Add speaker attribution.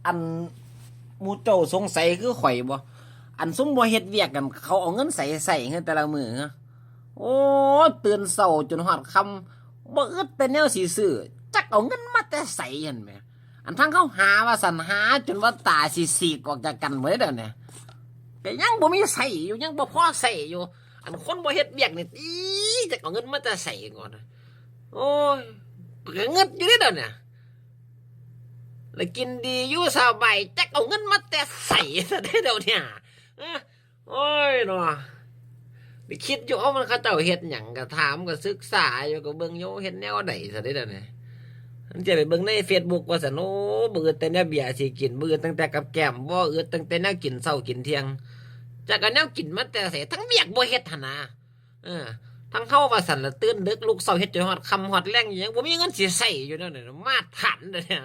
Speaker 1: อันหมู่เจ้าสงสัยคือข่อยบ่อันซุมบ่เฮ็ดเวียกกันเขาเอาเงินใส่เงินแต่ละมื้อฮะโอ้ตื่นเช้าจนฮอดค่ำบ่อึดแต่แนวสิซื้อจักเอาเงินมาแต่ไสหั่นแหมอันทั้งเขาหาว่าสันหาจนว่าตาสิสีกออกจากกันเบิดเด้อเนี่ยก็ยังบ่มีใส่อยู่ยังบ่พอใส่อยู่อันคนบ่เฮ็ดเวียกนี่อีจักเอาเงินมาแต่ใส่ก่อนโอ้ยก็เงิดอยู่เด้อเนี่ยแล้วกินดีอยู่สบายจักเอาเงินมาแต่ใส่ซะได้เดี๋ยวเนี่ยโอ้ยเนาะไปคิดอยู่เอามันเขาเจ้าเฮ็ดหยังก็ถามก็ศึกษาอยู่ก็เบิ่งอยู่เฮ็ดแนวใดซะได้เดี๋ยวนี้มันจะไปเบิ่งใน Facebook ว่าซั่นโอ้บ่อึดแต่แนวเบียร์สิกินบ่อึดตั้งแต่กับแก้มบ่อึดตั้งแต่แนวกินเช้ากินเที่ยงจักก็แนวกินมาแต่ไสทั้งเวียกบ่เฮ็ดหั่นนะทั้งเฮาว่าซั่นละตื่นดึกลุกเช้าเฮ็ดจนฮอดค่ำฮอดแลงอยู่ยังบ่มีเงินสิใช้อยู่นั่นน่ะมาทันเด้อเนี่ย